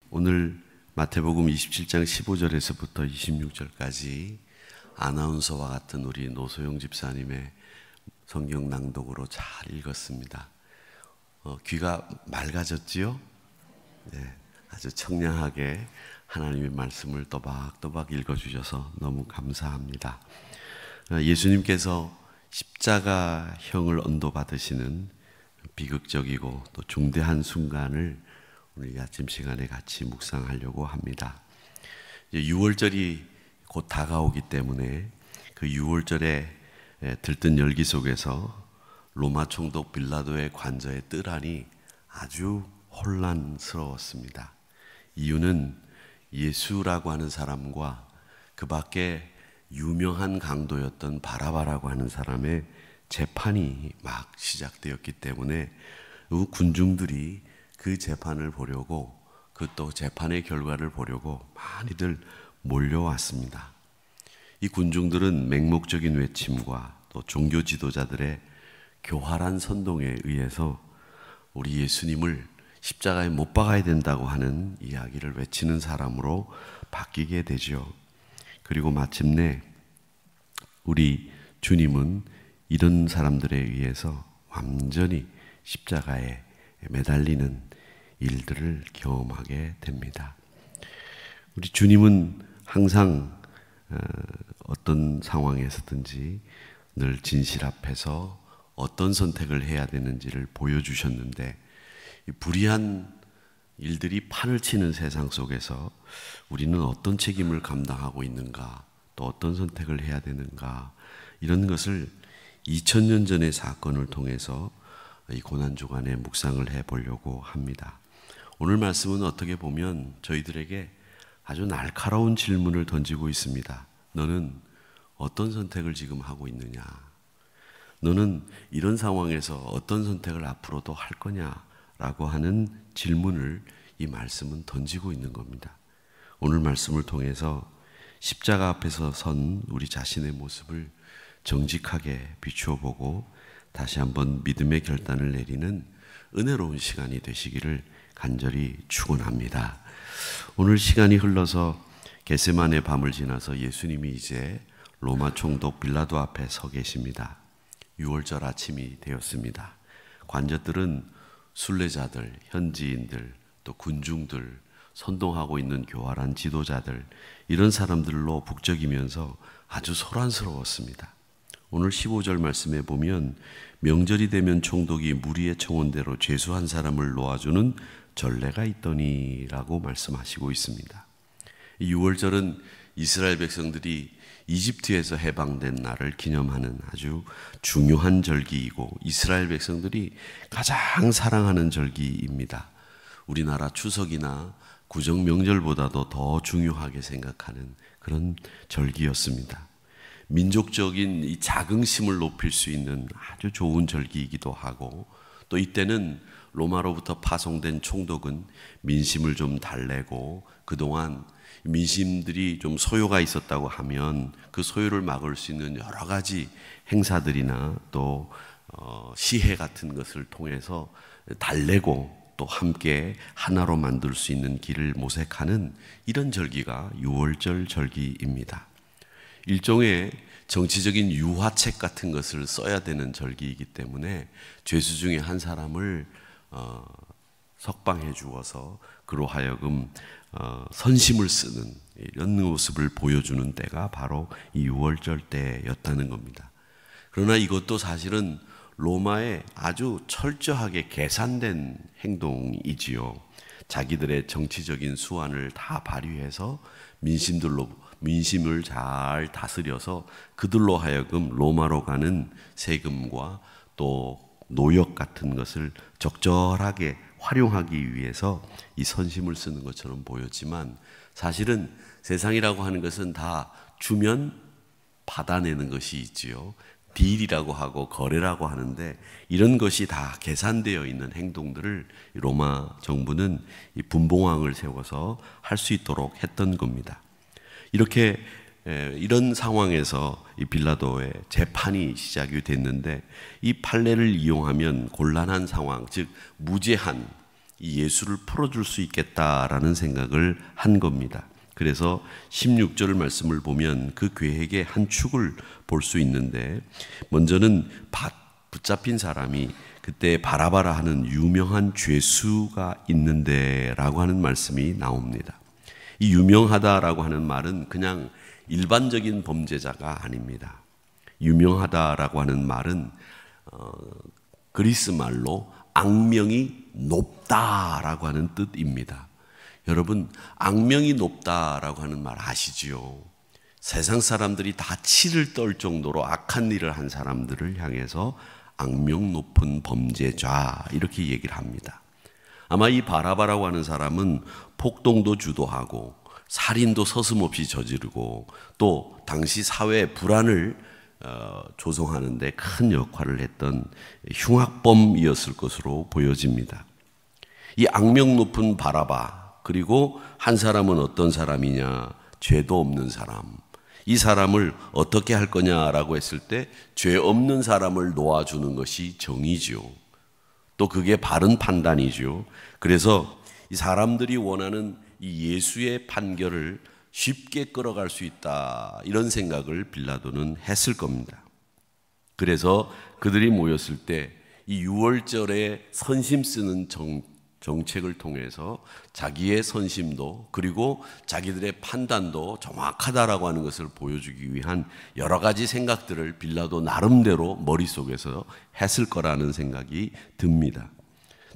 오늘 마태복음 27장 15절에서부터 26절까지 아나운서와 같은 우리 노소영 집사님의 성경 낭독으로 잘 읽었습니다. 귀가 맑아졌지요? 네, 아주 청량하게 하나님의 말씀을 또박또박 읽어주셔서 너무 감사합니다. 예수님께서 십자가형을 언도받으시는 비극적이고 또 중대한 순간을 오늘 아침 시간에 같이 묵상하려고 합니다. 6월절이 곧 다가오기 때문에 그 6월절에 들뜬 열기 속에서 로마 총독 빌라도의 관저의 뜰 안이 아주 혼란스러웠습니다. 이유는 예수라고 하는 사람과 그 밖에 유명한 강도였던 바라바라고 하는 사람의 재판이 막 시작되었기 때문에 군중들이 그 재판을 보려고, 그 또 재판의 결과를 보려고 많이들 몰려왔습니다. 이 군중들은 맹목적인 외침과 또 종교 지도자들의 교활한 선동에 의해서 우리 예수님을 십자가에 못 박아야 된다고 하는 이야기를 외치는 사람으로 바뀌게 되죠. 그리고 마침내 우리 주님은 이런 사람들에 의해서 완전히 십자가에 매달리는 일들을 경험하게 됩니다. 우리 주님은 항상 어떤 상황에서든지 늘 진실 앞에서 어떤 선택을 해야 되는지를 보여주셨는데, 이 불의한 일들이 판을 치는 세상 속에서 우리는 어떤 책임을 감당하고 있는가, 또 어떤 선택을 해야 되는가, 이런 것을 2000년 전의 사건을 통해서 이 고난주간에 묵상을 해보려고 합니다. 오늘 말씀은 어떻게 보면 저희들에게 아주 날카로운 질문을 던지고 있습니다. 너는 어떤 선택을 지금 하고 있느냐? 너는 이런 상황에서 어떤 선택을 앞으로도 할 거냐라고 하는 질문을 이 말씀은 던지고 있는 겁니다. 오늘 말씀을 통해서 십자가 앞에서 선 우리 자신의 모습을 정직하게 비추어 보고 다시 한번 믿음의 결단을 내리는 은혜로운 시간이 되시기를 간절히 축원합니다. 오늘 시간이 흘러서 겟세마네 밤을 지나서 예수님이 이제 로마 총독 빌라도 앞에 서 계십니다. 6월절 아침이 되었습니다. 관저들은 순례자들, 현지인들, 또 군중들, 선동하고 있는 교활한 지도자들, 이런 사람들로 북적이면서 아주 소란스러웠습니다. 오늘 15절 말씀에 보면 명절이 되면 총독이 무리의 청원대로 죄수 한 사람을 놓아주는 전례가 있더니 라고 말씀하시고 있습니다. 이 6월절은 이스라엘 백성들이 이집트에서 해방된 날을 기념하는 아주 중요한 절기이고 이스라엘 백성들이 가장 사랑하는 절기입니다. 우리나라 추석이나 구정 명절보다도 더 중요하게 생각하는 그런 절기였습니다. 민족적인 이 자긍심을 높일 수 있는 아주 좋은 절기이기도 하고, 또 이때는 로마로부터 파송된 총독은 민심을 좀 달래고 그동안 민심들이 좀 소요가 있었다고 하면 그 소요를 막을 수 있는 여러 가지 행사들이나 또 시해 같은 것을 통해서 달래고 또 함께 하나로 만들 수 있는 길을 모색하는 이런 절기가 6월절 절기입니다. 일종의 정치적인 유화책 같은 것을 써야 되는 절기이기 때문에 죄수 중에 한 사람을 석방해 주어서 그로 하여금 선심을 쓰는 이런 모습을 보여주는 때가 바로 이 6월절 때였다는 겁니다. 그러나 이것도 사실은 로마의 아주 철저하게 계산된 행동이지요. 자기들의 정치적인 수완을 다 발휘해서 민심을 잘 다스려서 그들로 하여금 로마로 가는 세금과 또 노역 같은 것을 적절하게 활용하기 위해서 이 선심을 쓰는 것처럼 보였지만, 사실은 세상이라고 하는 것은 다 주면 받아내는 것이 있지요. 딜이라고 하고 거래라고 하는데, 이런 것이 다 계산되어 있는 행동들을 로마 정부는 이 분봉왕을 세워서 할 수 있도록 했던 겁니다. 이렇게 이런 상황에서 이 빌라도의 재판이 시작이 됐는데, 이 판례를 이용하면 곤란한 상황, 즉 무죄한 이 예수를 풀어줄 수 있겠다라는 생각을 한 겁니다. 그래서 16절 말씀을 보면 그 계획의 한 축을 볼 수 있는데, 먼저는 붙잡힌 사람이 그때 바라바라 하는 유명한 죄수가 있는데 라고 하는 말씀이 나옵니다. 이 유명하다라고 하는 말은 그냥 일반적인 범죄자가 아닙니다. 유명하다라고 하는 말은 그리스 말로 악명이 높다라고 하는 뜻입니다. 여러분, 악명이 높다라고 하는 말 아시지요? 세상 사람들이 다 치를 떨 정도로 악한 일을 한 사람들을 향해서 악명 높은 범죄자 이렇게 얘기를 합니다. 아마 이 바라바라고 하는 사람은 폭동도 주도하고 살인도 서슴없이 저지르고 또 당시 사회의 불안을 조성하는 데 큰 역할을 했던 흉악범이었을 것으로 보여집니다. 이 악명 높은 바라바, 그리고 한 사람은 어떤 사람이냐? 죄도 없는 사람. 이 사람을 어떻게 할 거냐라고 했을 때 죄 없는 사람을 놓아주는 것이 정의지요. 또 그게 바른 판단이죠. 그래서 이 사람들이 원하는 이 예수의 판결을 쉽게 끌어갈 수 있다, 이런 생각을 빌라도는 했을 겁니다. 그래서 그들이 모였을 때 이 유월절에 선심 쓰는 정책을 통해서 자기의 선심도 그리고 자기들의 판단도 정확하다라고 하는 것을 보여주기 위한 여러 가지 생각들을 빌라도 나름대로 머릿속에서 했을 거라는 생각이 듭니다.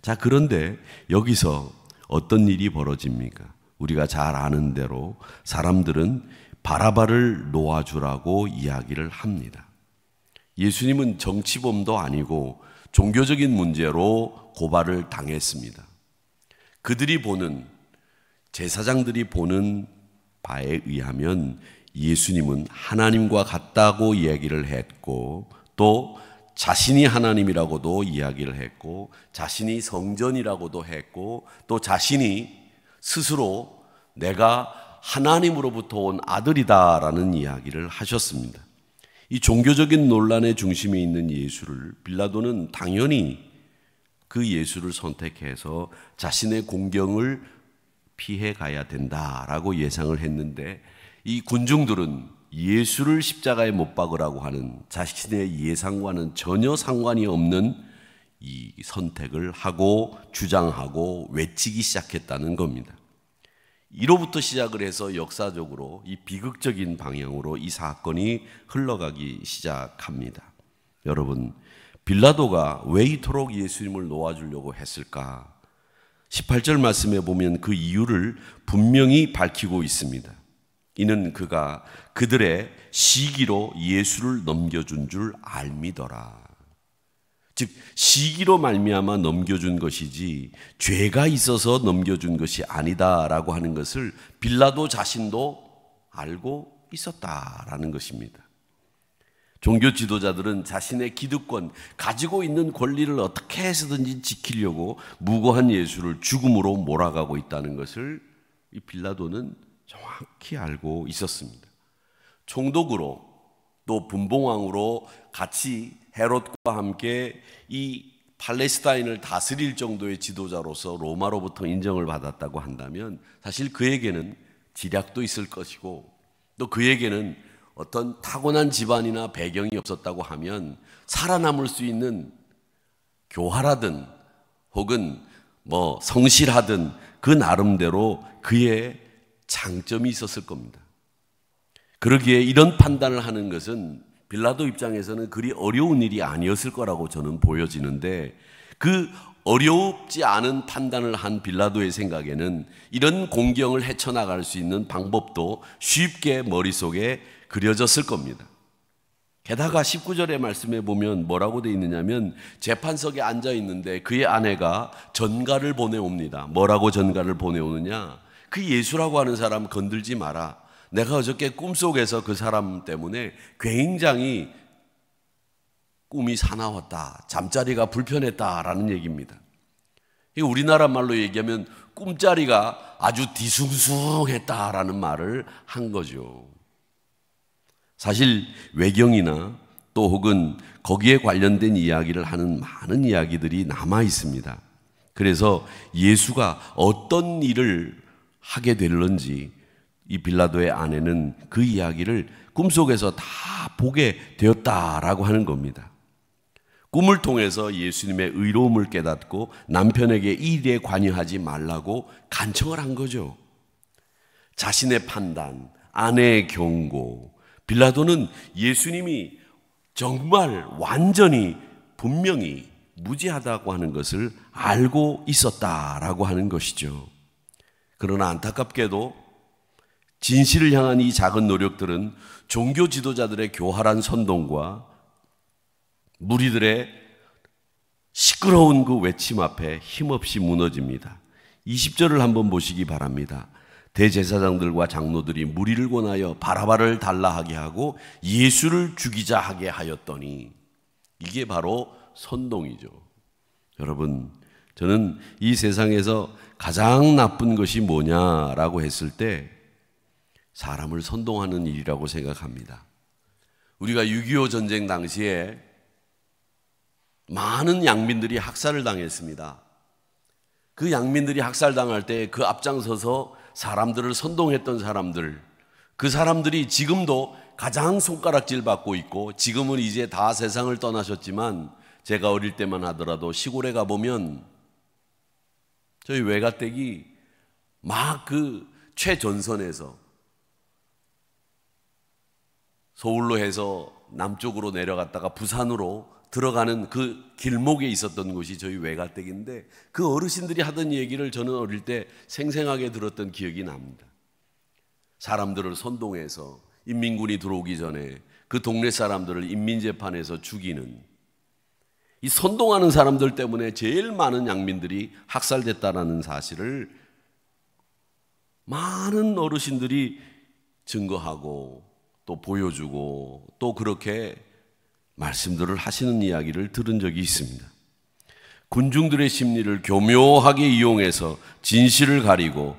자, 그런데 여기서 어떤 일이 벌어집니까? 우리가 잘 아는 대로 사람들은 바라바를 놓아주라고 이야기를 합니다. 예수님은 정치범도 아니고 종교적인 문제로 고발을 당했습니다. 그들이 보는, 제사장들이 보는 바에 의하면 예수님은 하나님과 같다고 이야기를 했고, 또 자신이 하나님이라고도 이야기를 했고, 자신이 성전이라고도 했고, 또 자신이 스스로 내가 하나님으로부터 온 아들이다라는 이야기를 하셨습니다. 이 종교적인 논란의 중심에 있는 예수를 빌라도는 당연히 그 예수를 선택해서 자신의 공경을 피해 가야 된다라고 예상을 했는데, 이 군중들은 예수를 십자가에 못 박으라고 하는 자신의 예상과는 전혀 상관이 없는 이 선택을 하고 주장하고 외치기 시작했다는 겁니다. 이로부터 시작을 해서 역사적으로 이 비극적인 방향으로 이 사건이 흘러가기 시작합니다. 여러분, 빌라도가 왜 이토록 예수님을 놓아주려고 했을까? 18절 말씀에 보면 그 이유를 분명히 밝히고 있습니다. 이는 그가 그들의 시기로 예수를 넘겨준 줄 알미더라. 즉, 시기로 말미암아 넘겨준 것이지 죄가 있어서 넘겨준 것이 아니다라고 하는 것을 빌라도 자신도 알고 있었다라는 것입니다. 종교 지도자들은 자신의 기득권, 가지고 있는 권리를 어떻게 해서든지 지키려고 무고한 예수를 죽음으로 몰아가고 있다는 것을 이 빌라도는 정확히 알고 있었습니다. 총독으로 또 분봉왕으로 같이 헤롯과 함께 이 팔레스타인을 다스릴 정도의 지도자로서 로마로부터 인정을 받았다고 한다면 사실 그에게는 지략도 있을 것이고, 또 그에게는 어떤 타고난 집안이나 배경이 없었다고 하면 살아남을 수 있는 교활하든 혹은 성실하든 그 나름대로 그의 장점이 있었을 겁니다. 그러기에 이런 판단을 하는 것은 빌라도 입장에서는 그리 어려운 일이 아니었을 거라고 저는 보여지는데, 그 어렵지 않은 판단을 한 빌라도의 생각에는 이런 공경을 헤쳐나갈 수 있는 방법도 쉽게 머릿속에 그려졌을 겁니다. 게다가 19절의 말씀에 보면 뭐라고 되어 있느냐면, 재판석에 앉아 있는데 그의 아내가 전가를 보내옵니다. 뭐라고 전가를 보내오느냐? 그 예수라고 하는 사람 건들지 마라. 내가 어저께 꿈속에서 그 사람 때문에 굉장히 꿈이 사나웠다, 잠자리가 불편했다라는 얘기입니다. 우리나라 말로 얘기하면 꿈자리가 아주 뒤숭숭했다라는 말을 한 거죠. 사실 외경이나 또 혹은 거기에 관련된 이야기를 하는 많은 이야기들이 남아 있습니다. 그래서 예수가 어떤 일을 하게 될런지 이 빌라도의 아내는 그 이야기를 꿈속에서 다 보게 되었다라고 하는 겁니다. 꿈을 통해서 예수님의 의로움을 깨닫고 남편에게 이 일에 관여하지 말라고 간청을 한 거죠. 자신의 판단, 아내의 경고, 빌라도는 예수님이 정말 완전히 분명히 무죄하다고 하는 것을 알고 있었다라고 하는 것이죠. 그러나 안타깝게도 진실을 향한 이 작은 노력들은 종교 지도자들의 교활한 선동과 무리들의 시끄러운 그 외침 앞에 힘없이 무너집니다. 20절을 한번 보시기 바랍니다. 대제사장들과 장로들이 무리를 권하여 바라바를 달라하게 하고 예수를 죽이자 하게 하였더니, 이게 바로 선동이죠. 여러분, 저는 이 세상에서 가장 나쁜 것이 뭐냐라고 했을 때 사람을 선동하는 일이라고 생각합니다. 우리가 6.25 전쟁 당시에 많은 양민들이 학살을 당했습니다. 그 양민들이 학살당할 때 그 앞장서서 사람들을 선동했던 사람들, 그 사람들이 지금도 가장 손가락질 받고 있고, 지금은 이제 다 세상을 떠나셨지만 제가 어릴 때만 하더라도 시골에 가보면 저희 외가댁이 막 그 최전선에서 서울로 해서 남쪽으로 내려갔다가 부산으로 들어가는 그 길목에 있었던 곳이 저희 외가댁인데, 그 어르신들이 하던 얘기를 저는 어릴 때 생생하게 들었던 기억이 납니다. 사람들을 선동해서 인민군이 들어오기 전에 그 동네 사람들을 인민재판에서 죽이는, 이 선동하는 사람들 때문에 제일 많은 양민들이 학살됐다라는 사실을 많은 어르신들이 증거하고 또 보여주고 또 그렇게 말씀들을 하시는 이야기를 들은 적이 있습니다. 군중들의 심리를 교묘하게 이용해서 진실을 가리고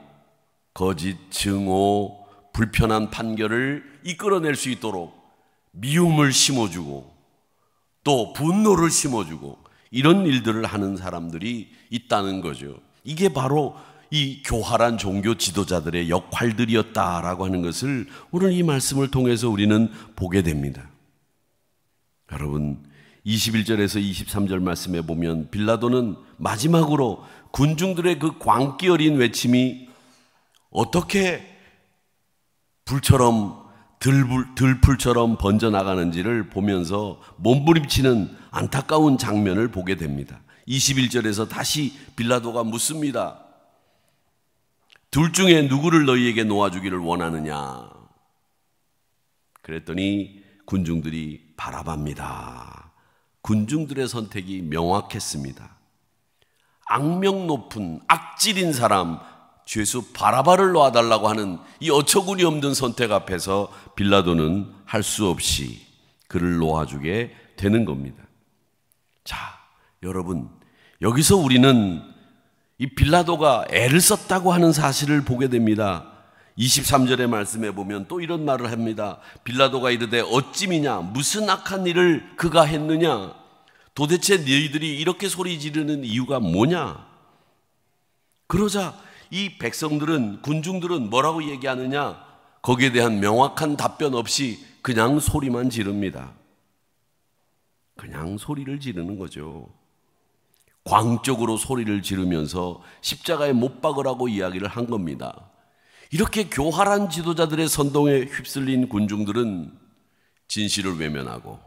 거짓 증오, 불편한 판결을 이끌어낼 수 있도록 미움을 심어주고 또 분노를 심어주고 이런 일들을 하는 사람들이 있다는 거죠. 이게 바로 이 교활한 종교 지도자들의 역할들이었다라고 하는 것을 오늘 이 말씀을 통해서 우리는 보게 됩니다. 여러분, 21절에서 23절 말씀에 보면 빌라도는 마지막으로 군중들의 그 광기 어린 외침이 어떻게 불처럼 들풀처럼 번져나가는지를 보면서 몸부림치는 안타까운 장면을 보게 됩니다. 21절에서 다시 빌라도가 묻습니다. 둘 중에 누구를 너희에게 놓아주기를 원하느냐? 그랬더니 군중들이 바라바입니다. 군중들의 선택이 명확했습니다. 악명 높은 악질인 사람 죄수 바라바를 놓아달라고 하는 이 어처구니 없는 선택 앞에서 빌라도는 할 수 없이 그를 놓아주게 되는 겁니다. 자, 여러분, 여기서 우리는 이 빌라도가 애를 썼다고 하는 사실을 보게 됩니다. 23절의 말씀에 보면 또 이런 말을 합니다. 빌라도가 이르되 어찌미냐, 무슨 악한 일을 그가 했느냐? 도대체 너희들이 이렇게 소리 지르는 이유가 뭐냐? 그러자 이 백성들은, 군중들은 뭐라고 얘기하느냐? 거기에 대한 명확한 답변 없이 그냥 소리만 지릅니다. 그냥 소리를 지르는 거죠. 광적으로 소리를 지르면서 십자가에 못 박으라고 이야기를 한 겁니다. 이렇게 교활한 지도자들의 선동에 휩쓸린 군중들은 진실을 외면하고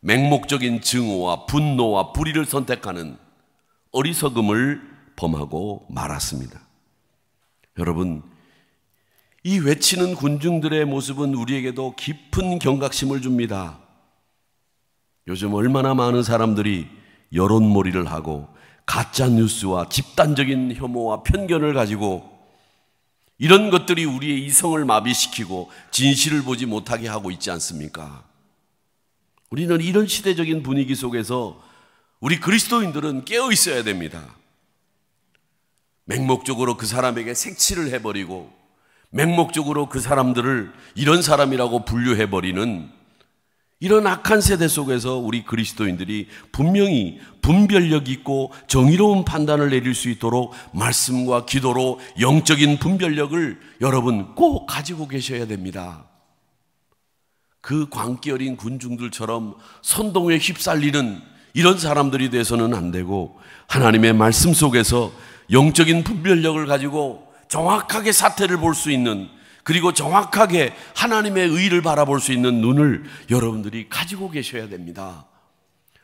맹목적인 증오와 분노와 불의를 선택하는 어리석음을 범하고 말았습니다. 여러분, 이 외치는 군중들의 모습은 우리에게도 깊은 경각심을 줍니다. 요즘 얼마나 많은 사람들이 여론몰이를 하고 가짜 뉴스와 집단적인 혐오와 편견을 가지고 이런 것들이 우리의 이성을 마비시키고 진실을 보지 못하게 하고 있지 않습니까? 우리는 이런 시대적인 분위기 속에서 우리 그리스도인들은 깨어 있어야 됩니다. 맹목적으로 그 사람에게 색칠을 해버리고 맹목적으로 그 사람들을 이런 사람이라고 분류해버리는 이런 악한 세대 속에서 우리 그리스도인들이 분명히 분별력 있고 정의로운 판단을 내릴 수 있도록 말씀과 기도로 영적인 분별력을 여러분 꼭 가지고 계셔야 됩니다. 그 광기 어린 군중들처럼 선동에 휩쓸리는 이런 사람들이 돼서는 안 되고, 하나님의 말씀 속에서 영적인 분별력을 가지고 정확하게 사태를 볼 수 있는, 그리고 정확하게 하나님의 의를 바라볼 수 있는 눈을 여러분들이 가지고 계셔야 됩니다.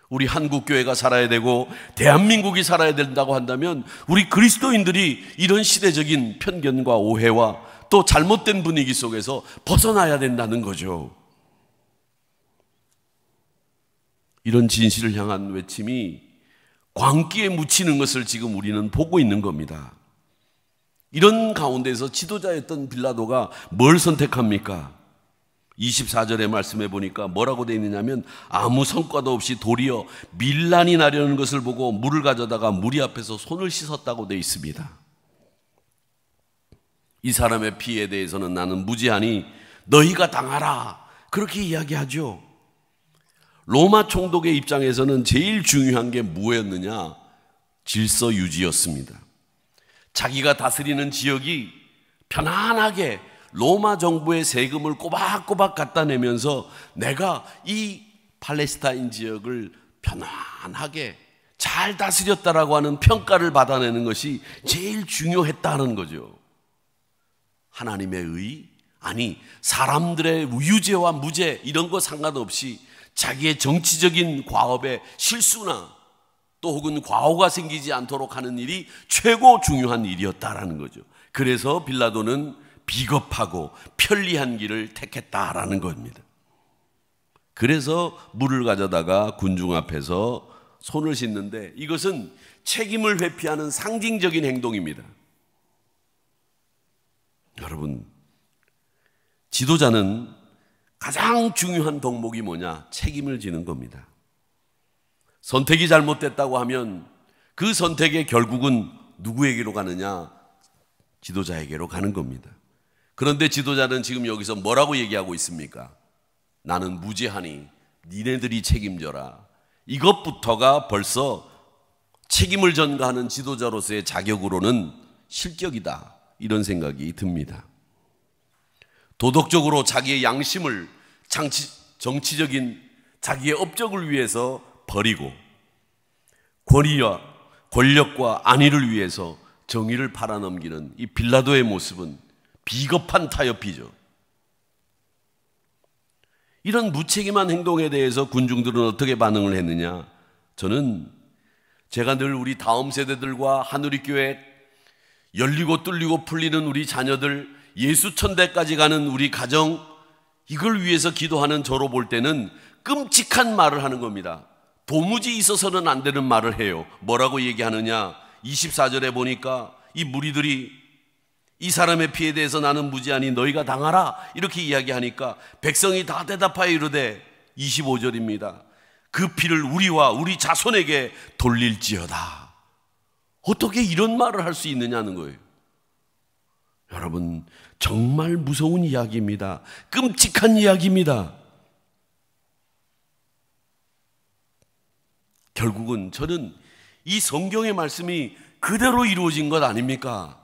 우리 한국교회가 살아야 되고 대한민국이 살아야 된다고 한다면 우리 그리스도인들이 이런 시대적인 편견과 오해와 또 잘못된 분위기 속에서 벗어나야 된다는 거죠. 이런 진실을 향한 외침이 광기에 묻히는 것을 지금 우리는 보고 있는 겁니다. 이런 가운데서 지도자였던 빌라도가 뭘 선택합니까? 24절의 말씀에 보니까 뭐라고 되어 있느냐면, 아무 성과도 없이 도리어 밀란이 나려는 것을 보고 물을 가져다가 무리 앞에서 손을 씻었다고 되어 있습니다. 이 사람의 피에 대해서는 나는 무지하니 너희가 당하라, 그렇게 이야기하죠. 로마 총독의 입장에서는 제일 중요한 게 뭐였느냐? 질서 유지였습니다. 자기가 다스리는 지역이 편안하게 로마 정부의 세금을 꼬박꼬박 갖다 내면서 내가 이 팔레스타인 지역을 편안하게 잘 다스렸다라고 하는 평가를 받아내는 것이 제일 중요했다는 거죠. 하나님의 의, 아니 사람들의 유죄와 무죄 이런 거 상관없이 자기의 정치적인 과업에 실수나 또 혹은 과오가 생기지 않도록 하는 일이 최고 중요한 일이었다라는 거죠. 그래서 빌라도는 비겁하고 편리한 길을 택했다라는 겁니다. 그래서 물을 가져다가 군중 앞에서 손을 씻는데, 이것은 책임을 회피하는 상징적인 행동입니다. 여러분, 지도자는 가장 중요한 덕목이 뭐냐? 책임을 지는 겁니다. 선택이 잘못됐다고 하면 그 선택의 결국은 누구에게로 가느냐? 지도자에게로 가는 겁니다. 그런데 지도자는 지금 여기서 뭐라고 얘기하고 있습니까? 나는 무죄하니 니네들이 책임져라. 이것부터가 벌써 책임을 전가하는 지도자로서의 자격으로는 실격이다, 이런 생각이 듭니다. 도덕적으로 자기의 양심을 정치적인 자기의 업적을 위해서 버리고 권위와 권력과 안위를 위해서 정의를 팔아넘기는 이 빌라도의 모습은 비겁한 타협이죠. 이런 무책임한 행동에 대해서 군중들은 어떻게 반응을 했느냐? 저는 제가 늘 우리 다음 세대들과 하누리교회 열리고 뚫리고 풀리는 우리 자녀들, 예수천대까지 가는 우리 가정, 이걸 위해서 기도하는 저로 볼 때는 끔찍한 말을 하는 겁니다. 도무지 있어서는 안 되는 말을 해요. 뭐라고 얘기하느냐? 24절에 보니까 이 무리들이 이 사람의 피에 대해서 나는 무지하니 너희가 당하라, 이렇게 이야기하니까 백성이 다 대답하여 이르되, 25절입니다. 그 피를 우리와 우리 자손에게 돌릴지어다. 어떻게 이런 말을 할 수 있느냐는 거예요. 여러분, 정말 무서운 이야기입니다. 끔찍한 이야기입니다. 결국은 저는 이 성경의 말씀이 그대로 이루어진 것 아닙니까?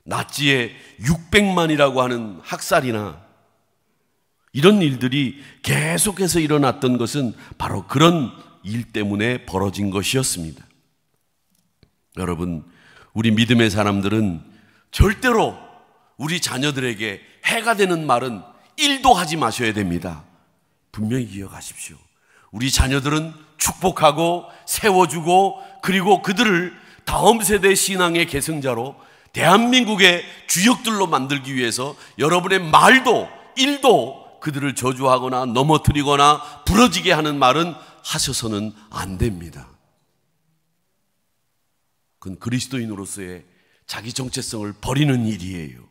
나치의 600만이라고 하는 학살이나 이런 일들이 계속해서 일어났던 것은 바로 그런 일 때문에 벌어진 것이었습니다. 여러분, 우리 믿음의 사람들은 절대로 우리 자녀들에게 해가 되는 말은 1도 하지 마셔야 됩니다. 분명히 기억하십시오. 우리 자녀들은 축복하고 세워주고, 그리고 그들을 다음 세대 신앙의 계승자로 대한민국의 주역들로 만들기 위해서 여러분의 말도 1도 그들을 저주하거나 넘어뜨리거나 부러지게 하는 말은 하셔서는 안 됩니다. 그건 그리스도인으로서의 자기 정체성을 버리는 일이에요.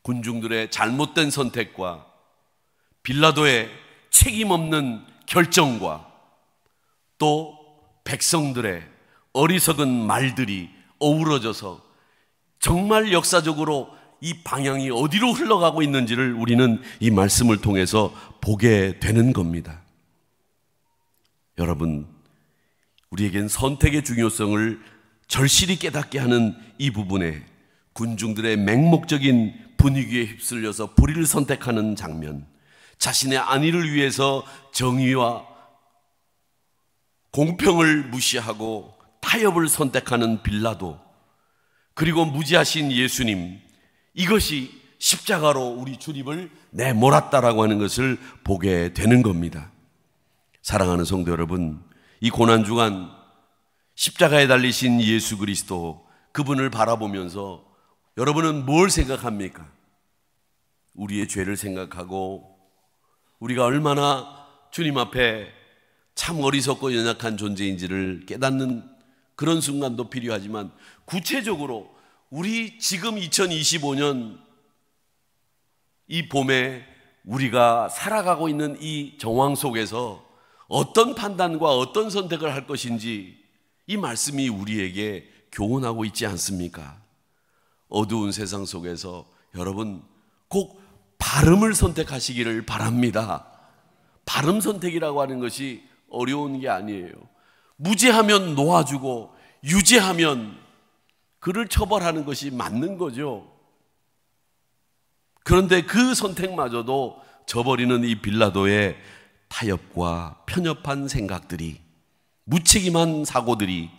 군중들의 잘못된 선택과 빌라도의 책임 없는 결정과 또 백성들의 어리석은 말들이 어우러져서 정말 역사적으로 이 방향이 어디로 흘러가고 있는지를 우리는 이 말씀을 통해서 보게 되는 겁니다. 여러분, 우리에겐 선택의 중요성을 절실히 깨닫게 하는 이 부분에 군중들의 맹목적인 분위기에 휩쓸려서 불의를 선택하는 장면, 자신의 안위를 위해서 정의와 공평을 무시하고 타협을 선택하는 빌라도, 그리고 무지하신 예수님, 이것이 십자가로 우리 주님을 내몰았다라고 하는 것을 보게 되는 겁니다. 사랑하는 성도 여러분, 이 고난주간 십자가에 달리신 예수 그리스도, 그분을 바라보면서 여러분은 뭘 생각합니까? 우리의 죄를 생각하고 우리가 얼마나 주님 앞에 참 어리석고 연약한 존재인지를 깨닫는 그런 순간도 필요하지만, 구체적으로 우리 지금 2025년 이 봄에 우리가 살아가고 있는 이 정황 속에서 어떤 판단과 어떤 선택을 할 것인지 이 말씀이 우리에게 교훈하고 있지 않습니까? 어두운 세상 속에서 여러분 꼭 바름을 선택하시기를 바랍니다. 바름 선택이라고 하는 것이 어려운 게 아니에요. 무죄하면 놓아주고 유죄하면 그를 처벌하는 것이 맞는 거죠. 그런데 그 선택마저도 저버리는 이 빌라도의 타협과 편협한 생각들이, 무책임한 사고들이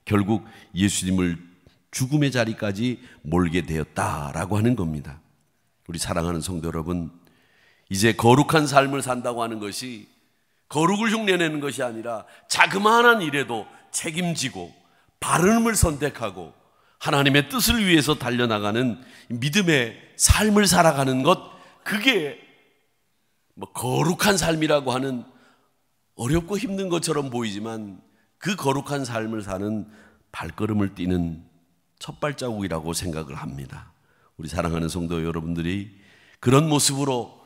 결국 예수님을 죽음의 자리까지 몰게 되었다라고 하는 겁니다. 우리 사랑하는 성도 여러분, 이제 거룩한 삶을 산다고 하는 것이 거룩을 흉내내는 것이 아니라 자그마한 일에도 책임지고 바름을 선택하고 하나님의 뜻을 위해서 달려나가는 믿음의 삶을 살아가는 것, 그게 거룩한 삶이라고 하는, 어렵고 힘든 것처럼 보이지만 그 거룩한 삶을 사는 발걸음을 띄는 첫 발자국이라고 생각을 합니다. 우리 사랑하는 성도 여러분들이 그런 모습으로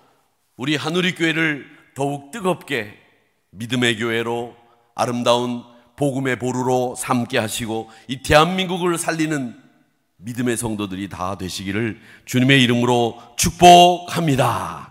우리 한우리교회를 더욱 뜨겁게 믿음의 교회로, 아름다운 복음의 보루로 삼게 하시고 이 대한민국을 살리는 믿음의 성도들이 다 되시기를 주님의 이름으로 축복합니다.